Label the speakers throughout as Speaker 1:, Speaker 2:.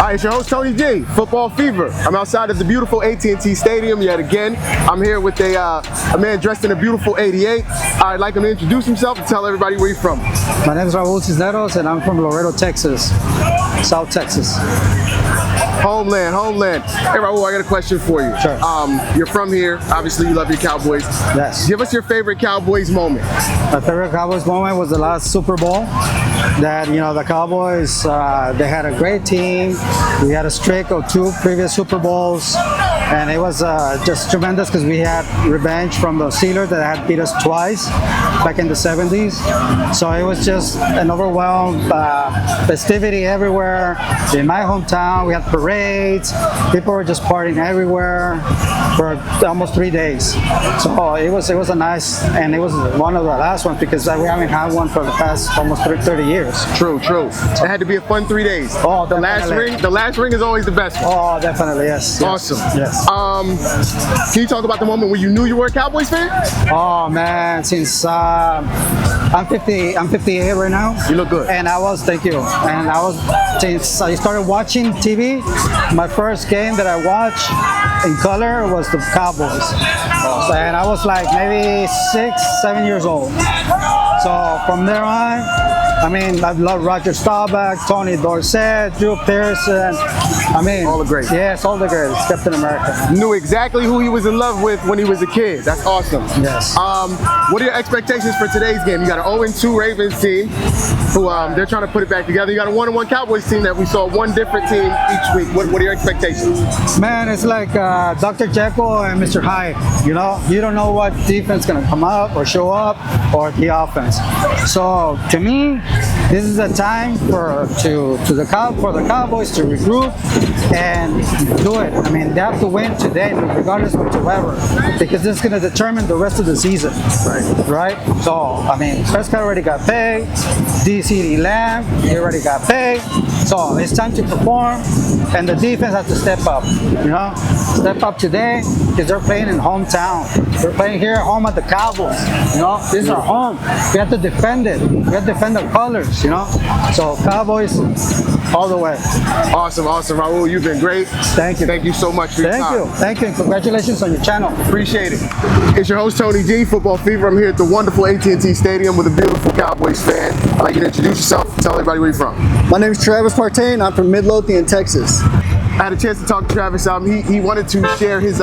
Speaker 1: Hi, it's your host, Tony G, Football Fever. I'm outside of the beautiful AT&T Stadium yet again. I'm here with a man dressed in a beautiful 88. I'd like him to introduce himself and tell everybody where he's from.
Speaker 2: My name is Raul Cisneros, and I'm from Laredo, Texas, South Texas.
Speaker 1: Homeland. Hey, Raul, I got a question for you.
Speaker 2: Sure.
Speaker 1: You're from here. Obviously, you love your Cowboys.
Speaker 2: Yes.
Speaker 1: Give us your favorite Cowboys moment.
Speaker 2: My favorite Cowboys moment was the last Super Bowl. That, the Cowboys, they had a great team. We had a streak of 2 previous Super Bowls, and it was just tremendous because we had revenge from the Steelers that had beat us twice back in the 70s. So it was just an overwhelmed festivity everywhere. In my hometown, we had parades. People were just partying everywhere for almost 3 days. So it was a nice, and it was one of the last ones because we haven't had one for the past almost 30 years.
Speaker 1: True. It had to be a fun 3 days.
Speaker 2: Oh,
Speaker 1: the last ring is always the best one.
Speaker 2: Oh, definitely, yes.
Speaker 1: Awesome.
Speaker 2: Yes.
Speaker 1: Can you talk about the moment when you knew you were a Cowboys fan?
Speaker 2: Oh man, since I'm 58 right now.
Speaker 1: You look good.
Speaker 2: And thank you. And since I started watching TV, my first game that I watched in color was the Cowboys. And I was like maybe 6, 7 years old. So from there on, I love Roger Staubach, Tony Dorsett, Drew Pearson.
Speaker 1: All the greats.
Speaker 2: Yes, all the greats. Captain America.
Speaker 1: Knew exactly who he was in love with when he was a kid. That's awesome.
Speaker 2: Yes.
Speaker 1: What are your expectations for today's game? You got an 0-2 Ravens team who they're trying to put it back together. You got a 1-1 Cowboys team that we saw one different team each week. What are your expectations?
Speaker 2: Man, it's like Dr. Jekyll and Mr. Hyde. You don't know what defense is going to come up or show up or the offense. So to me, this is a time for the Cowboys to regroup and do it. They have to win today, regardless whatsoever, because this is going to determine the rest of the season. Right? So, Prescott already got paid. DCD Lamb, he already got paid. So it's time to perform, and the defense has to step up. Step up today because they're playing in hometown. They're playing here at home at the Cowboys. This is our home. We have to defend it. We have to defend our colors. So Cowboys all the way.
Speaker 1: Awesome, Raul. You've been great.
Speaker 2: Thank you.
Speaker 1: Thank you so much for your time.
Speaker 2: Thank you. And congratulations on your channel.
Speaker 1: Appreciate it. It's your host, Tony G, Football Fever. I'm here at the wonderful AT&T Stadium with a beautiful Cowboys fan. I'd like you to introduce yourself and tell everybody where you're from.
Speaker 3: My name is Travis Partain. I'm from Midlothian, Texas.
Speaker 1: I had a chance to talk to Travis. He wanted to share his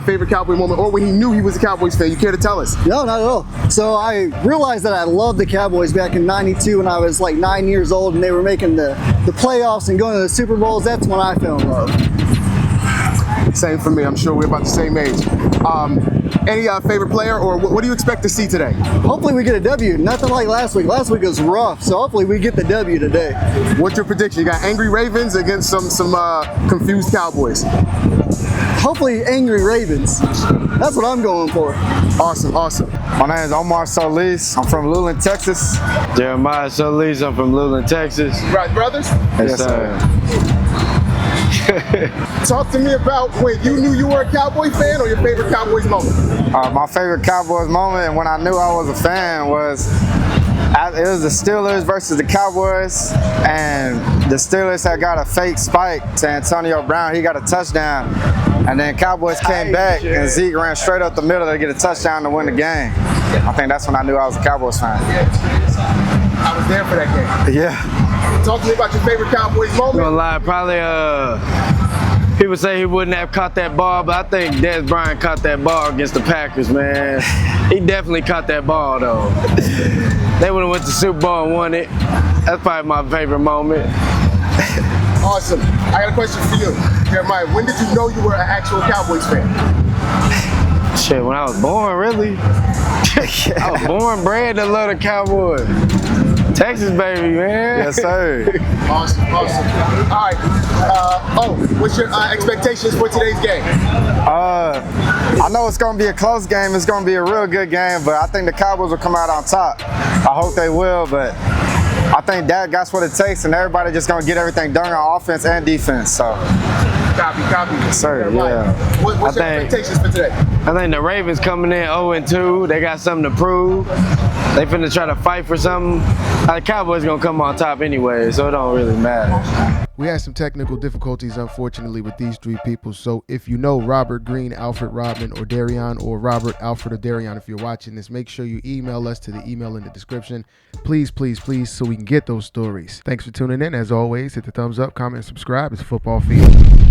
Speaker 1: favorite Cowboy moment, or when he knew he was a Cowboys fan. You care to tell us?
Speaker 3: No, not at all. So I realized that I loved the Cowboys back in '92 when I was like 9 years old and they were making the playoffs and going to the Super Bowls. That's when I fell in love.
Speaker 1: Same for me. I'm sure we're about the same age. Any favorite player, or what do you expect to see today?
Speaker 3: Hopefully we get a W. Nothing like last week. Last week was rough, so hopefully we get the W today.
Speaker 1: What's your prediction? You got angry Ravens against some confused Cowboys.
Speaker 3: Hopefully angry Ravens. That's what I'm going for.
Speaker 1: Awesome.
Speaker 4: My name is Omar Solis. I'm from Luling, Texas.
Speaker 5: Jeremiah Solis. I'm from Luling, Texas.
Speaker 1: Right, brothers?
Speaker 4: Yes, sir.
Speaker 1: Talk to me about when you knew you were a Cowboy fan, or your favorite Cowboys moment.
Speaker 4: My favorite Cowboys moment, and when I knew I was a fan, was it was the Steelers versus the Cowboys, and the Steelers had got a fake spike to Antonio Brown. He got a touchdown, and then Cowboys came back, and Zeke ran straight up the middle to get a touchdown to win the game. I think that's when I knew I was a Cowboys fan.
Speaker 1: I was there for that game.
Speaker 4: Yeah.
Speaker 1: Talk to me about your favorite Cowboys moment.
Speaker 5: I'm gonna lie, probably people say he wouldn't have caught that ball, but I think Des Bryant caught that ball against the Packers, man. He definitely caught that ball though. They would have went to the Super Bowl and won it. That's probably my favorite moment.
Speaker 1: Awesome. I got a question for you, Jeremiah. When did you know you were an actual Cowboys fan?
Speaker 5: Shit, when I was born, really. I was born bred to love the Cowboys. Texas, baby, man.
Speaker 4: Yes, sir.
Speaker 1: Awesome. All right. What's your expectations for today's game?
Speaker 4: I know it's going to be a close game. It's going to be a real good game, but I think the Cowboys will come out on top. I hope they will, but I think Dak got what it takes, and everybody just going to get everything done on offense and defense. So.
Speaker 1: Copy.
Speaker 4: Yes, sir. Yeah.
Speaker 1: What's your expectations for today?
Speaker 5: I think the Ravens coming in 0-2. They got something to prove. They finna try to fight for something. The Cowboys gonna come on top anyway, so it don't really matter.
Speaker 1: We had some technical difficulties, unfortunately, with these three people. So if you know Robert Green, Alfred Rodman, or Darion, or Robert, Alfred, or Darion, if you're watching this, make sure you email us to the email in the description. Please, please, please, so we can get those stories. Thanks for tuning in. As always, hit the thumbs up, comment, and subscribe. It's Football Fever.